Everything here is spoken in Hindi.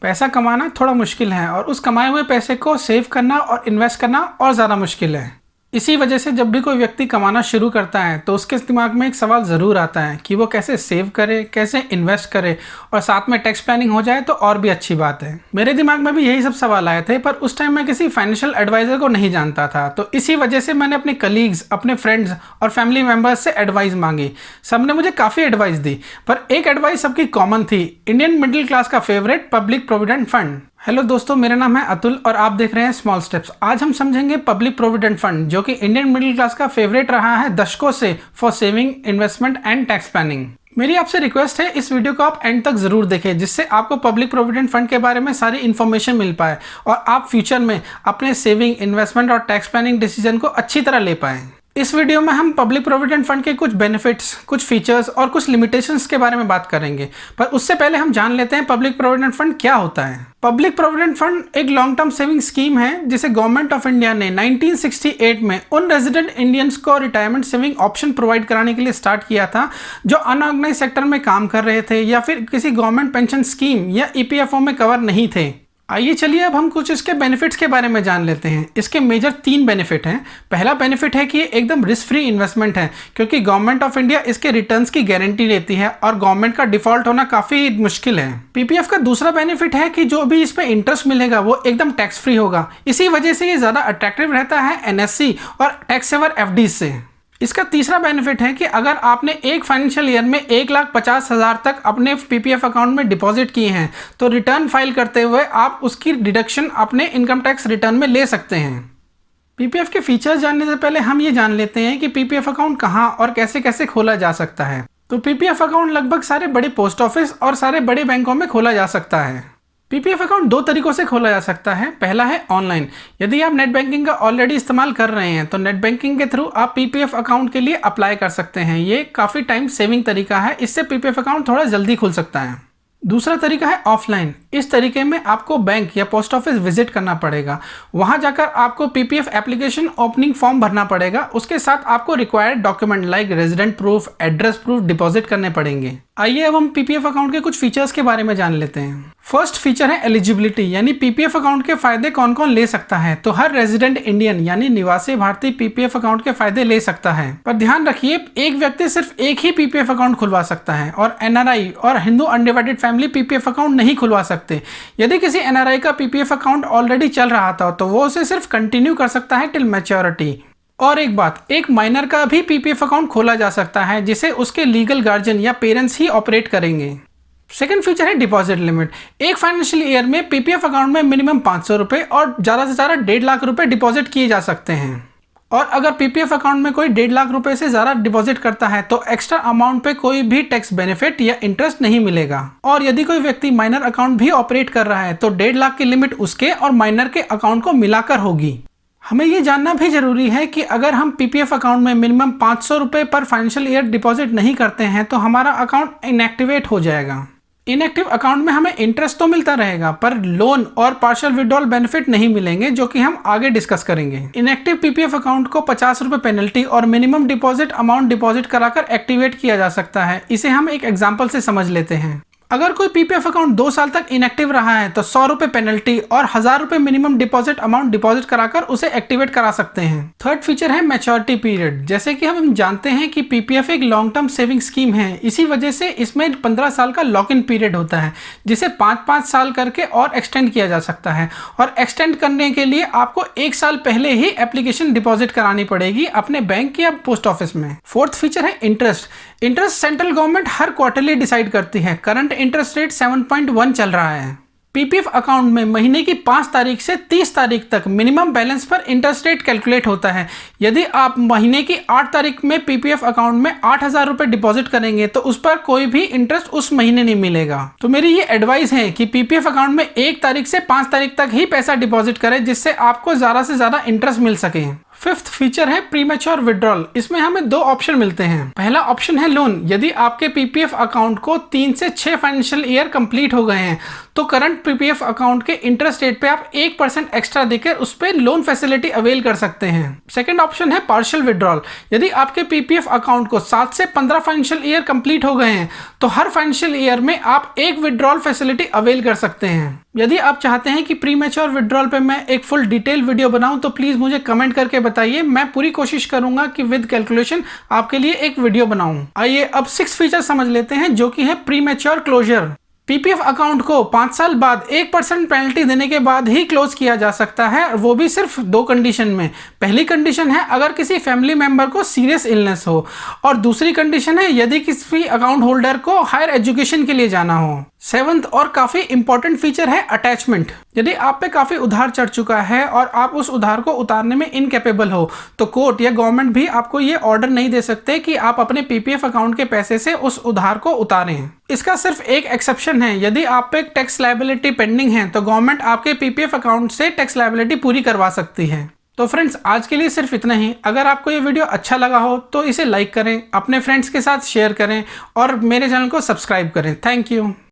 पैसा कमाना थोड़ा मुश्किल है और उस कमाए हुए पैसे को सेव करना और इन्वेस्ट करना और ज़्यादा मुश्किल है। इसी वजह से जब भी कोई व्यक्ति कमाना शुरू करता है तो उसके दिमाग में एक सवाल ज़रूर आता है कि वो कैसे सेव करे, कैसे इन्वेस्ट करे और साथ में टैक्स प्लानिंग हो जाए तो और भी अच्छी बात है। मेरे दिमाग में भी यही सब सवाल आए थे, पर उस टाइम मैं किसी फाइनेंशियल एडवाइज़र को नहीं जानता था, तो इसी वजह से मैंने अपने कलीग्स, अपने फ्रेंड्स और फैमिली मेम्बर्स से एडवाइस मांगी। सबने मुझे काफ़ी एडवाइस दी, पर एक एडवाइस सबकी कॉमन थी, इंडियन मिडिल क्लास का favourite public provident fund. Hello दोस्तों, मेरा नाम है अतुल और आप देख रहे हैं स्मॉल स्टेप्स। आज हम समझेंगे पब्लिक प्रोविडेंट फंड, जो कि इंडियन मिडिल क्लास का फेवरेट रहा है दशकों से for saving, investment and tax planning. मेरी आपसे रिक्वेस्ट है, इस वीडियो को आप एंड तक जरूर देखें, जिससे आपको पब्लिक प्रोविडेंट फंड के बारे में सारी इन्फॉर्मेशन मिल पाए और आप फ्यूचर में अपने सेविंग, इन्वेस्टमेंट और टैक्स प्लानिंग डिसीजन को अच्छी तरह ले पाएं। इस वीडियो में हम पब्लिक प्रोविडेंट फंड के कुछ बेनिफिट्स, कुछ फीचर्स और कुछ लिमिटेशंस के बारे में बात करेंगे, पर उससे पहले हम जान लेते हैं पब्लिक प्रोविडेंट फंड क्या होता है। पब्लिक प्रोविडेंट फंड एक लॉन्ग टर्म सेविंग स्कीम है जिसे गवर्नमेंट ऑफ इंडिया ने 1968 में उन रेजिडेंट इंडियंस को रिटायरमेंट सेविंग ऑप्शन प्रोवाइड कराने के लिए स्टार्ट किया था जो अनऑर्गेनाइज सेक्टर में काम कर रहे थे या फिर किसी गवर्नमेंट पेंशन स्कीम या ईपीएफओ में कवर नहीं थे। आइए चलिए अब हम कुछ इसके बेनिफिट्स के बारे में जान लेते हैं। इसके मेजर 3 बेनिफिट हैं। पहला बेनिफिट है कि ये एकदम रिस्क फ्री इन्वेस्टमेंट है, क्योंकि गवर्नमेंट ऑफ इंडिया इसके रिटर्न्स की गारंटी लेती है और गवर्नमेंट का डिफॉल्ट होना काफ़ी मुश्किल है। पीपीएफ का दूसरा बेनिफिट है कि जो भी इस पे इंटरेस्ट मिलेगा वो एकदम टैक्स फ्री होगा। इसी वजह से ये ज़्यादा अट्रैक्टिव रहता है एनएससी और टैक्स सेवर एफडी से। इसका तीसरा बेनिफिट है कि अगर आपने एक फाइनेंशियल ईयर में 1,50,000 तक अपने पीपीएफ अकाउंट में डिपॉजिट किए हैं तो रिटर्न फाइल करते हुए आप उसकी डिडक्शन अपने इनकम टैक्स रिटर्न में ले सकते हैं। पीपीएफ के फीचर्स जानने से पहले हम ये जान लेते हैं कि पीपीएफ अकाउंट कहाँ और कैसे कैसे खोला जा सकता है। तो पीपीएफ अकाउंट लगभग सारे बड़े पोस्ट ऑफिस और सारे बड़े बैंकों में खोला जा सकता है। पीपीएफ अकाउंट 2 तरीकों से खोला जा सकता है। पहला है ऑनलाइन। यदि आप नेट बैंकिंग का ऑलरेडी इस्तेमाल कर रहे हैं तो नेट बैंकिंग के थ्रू आप पीपीएफ अकाउंट के लिए अप्लाई कर सकते हैं। ये काफ़ी टाइम सेविंग तरीका है, इससे पीपीएफ अकाउंट थोड़ा जल्दी खुल सकता है। दूसरा तरीका है ऑफलाइन। इस तरीके में आपको बैंक या पोस्ट ऑफिस विजिट करना पड़ेगा। वहां जाकर आपको पीपीएफ एप्लीकेशन ओपनिंग फॉर्म भरना पड़ेगा। उसके साथ आपको required document like resident proof, address proof deposit करने पड़ेंगे। आइए अब हम पीपीएफ अकाउंट के कुछ फीचर्स के बारे में जान लेते हैं। फर्स्ट फीचर है एलिजिबिलिटी, यानी पीपीएफ अकाउंट के फायदे कौन कौन ले सकता है। तो हर रेजिडेंट इंडियन यानी निवासी भारतीय पीपीएफ अकाउंट के फायदे ले सकता है, पर ध्यान रखिए एक व्यक्ति सिर्फ एक ही पीपीएफ अकाउंट खुलवा सकता है और एनआरआई और Hindu undivided family PPF account नहीं खुलवा सकते। यदि किसी एनआरआई का पीपीएफ अकाउंट ऑलरेडी चल रहा था तो वो उसे सिर्फ कंटिन्यू कर सकता है टिल मैच्योरिटी। और एक बात, एक माइनर का भी पीपीएफ अकाउंट खोला जा सकता है जिसे उसके लीगल गार्जियन या पेरेंट्स ही ऑपरेट करेंगे। सेकंड फीचर है डिपॉजिट लिमिट। एक फाइनेंशियल ईयर में पीपीएफ अकाउंट में मिनिमम 500 रुपये और ज़्यादा से ज़्यादा 1.5 लाख रुपए डिपॉजिट किए जा सकते हैं। और अगर पीपीएफ अकाउंट में कोई 1.5 लाख रुपए से ज़्यादा डिपॉजिट करता है तो एक्स्ट्रा अमाउंट पे कोई भी टैक्स बेनिफिट या इंटरेस्ट नहीं मिलेगा। और यदि कोई व्यक्ति माइनर अकाउंट भी ऑपरेट कर रहा है तो 1.5 लाख की लिमिट उसके और माइनर के अकाउंट को मिलाकर होगी। हमें ये जानना भी जरूरी है कि अगर हम पीपीएफ अकाउंट में मिनिमम 500 रुपये पर फाइनेंशियल ईयर डिपॉजिट नहीं करते हैं तो हमारा अकाउंट इनएक्टिवेट हो जाएगा। इनएक्टिव अकाउंट में हमें इंटरेस्ट तो मिलता रहेगा पर लोन और पार्शियल विड्रॉल बेनिफिट नहीं मिलेंगे, जो कि हम आगे डिस्कस करेंगे। इनएक्टिव पीपीएफ अकाउंट को 50 रुपये पेनल्टी और मिनिमम डिपॉजिट अमाउंट डिपॉजिट कराकर एक्टिवेट किया जा सकता है। इसे हम एक एग्जाम्पल से समझ लेते हैं। अगर कोई पीपीएफ अकाउंट 2 साल तक इनएक्टिव रहा है तो 100 रुपये पेनल्टी और 1000 रुपये मिनिमम डिपॉजिट अमाउंट डिपॉजिट कराकर उसे एक्टिवेट करा सकते हैं। थर्ड फीचर है मैच्योरिटी पीरियड। जैसे कि हम जानते हैं कि पीपीएफ एक लॉन्ग टर्म सेविंग स्कीम है, इसी वजह से इसमें 15 साल का लॉक इन पीरियड होता है, जिसे 5-5 साल करके और एक्सटेंड किया जा सकता है। और एक्सटेंड करने के लिए आपको 1 साल पहले ही एप्लीकेशन डिपॉजिट करानी पड़ेगी अपने बैंक या पोस्ट ऑफिस में। फोर्थ फीचर है इंटरेस्ट। इंटरेस्ट सेंट्रल गवर्नमेंट हर क्वार्टरली डिसाइड करती है। करंट इंटरेस्ट रेट 7.1 चल रहा है। पीपीएफ अकाउंट में महीने की 5 तारीख से 30 तारीख तक मिनिमम बैलेंस पर इंटरेस्ट रेट कैलकुलेट होता है। यदि आप महीने की 8 तारीख में पीपीएफ अकाउंट में 8,000 रुपये डिपॉजिट करेंगे तो उस पर कोई भी इंटरेस्ट उस महीने नहीं मिलेगा। तो मेरी ये एडवाइस है कि पीपीएफ अकाउंट में 1 तारीख से 5 तारीख तक ही पैसा डिपॉजिट करें, जिससे आपको ज़्यादा से ज़्यादा इंटरेस्ट मिल सके। फिफ्थ फीचर है प्रीमैच्योर विड्रॉल। इसमें हमें 2 ऑप्शन मिलते हैं। पहला ऑप्शन है लोन। यदि आपके पीपीएफ अकाउंट को 3 से 6 फाइनेंशियल ईयर कंप्लीट हो गए हैं तो करंट पीपीएफ अकाउंट के इंटरेस्ट रेट पे आप 1% एक्स्ट्रा देकर उस पर लोन फैसिलिटी अवेल कर सकते हैं। सेकंड ऑप्शन है पार्शियल विड्रॉल। यदि आपके पीपीएफ अकाउंट को 7 से 15 फाइनेंशियल ईयर कंप्लीट हो गए हैं तो हर फाइनेंशियल ईयर में आप एक विड्रॉल फैसिलिटी अवेल कर सकते हैं। यदि आप चाहते हैं कि प्री मैच्योर विड्रॉल पे मैं एक फुल डिटेल वीडियो बनाऊं तो प्लीज़ मुझे कमेंट करके बताइए। मैं पूरी कोशिश करूंगा कि विद कैलकुलेशन आपके लिए एक वीडियो बनाऊं। आइए अब 6 फीचर समझ लेते हैं जो कि है premature closure. PPF account को 5 साल बाद 1% पेनल्टी देने के बाद ही क्लोज किया जा सकता है, वो भी सिर्फ 2 कंडीशन में। पहली कंडीशन है अगर किसी फैमिली मेंबर को सीरियस इलनेस हो, और दूसरी कंडीशन है यदि किसी अकाउंट होल्डर को हायर एजुकेशन के लिए जाना हो। 7th और काफ़ी इंपॉर्टेंट फीचर है अटैचमेंट। यदि आप पे काफ़ी उधार चढ़ चुका है और आप उस उधार को उतारने में इनकेपेबल हो तो कोर्ट या गवर्नमेंट भी आपको ये ऑर्डर नहीं दे सकते कि आप अपने पीपीएफ अकाउंट के पैसे से उस उधार को उतारें। इसका सिर्फ एक एक्सेप्शन है, यदि आप पे टैक्स लायबिलिटी पेंडिंग है तो गवर्नमेंट आपके पीपीएफ अकाउंट से टैक्स लायबिलिटी पूरी करवा सकती है। तो फ्रेंड्स आज के लिए सिर्फ इतना ही। अगर आपको ये वीडियो अच्छा लगा हो तो इसे लाइक करें, अपने फ्रेंड्स के साथ शेयर करें और मेरे चैनल को सब्सक्राइब करें। Thank you.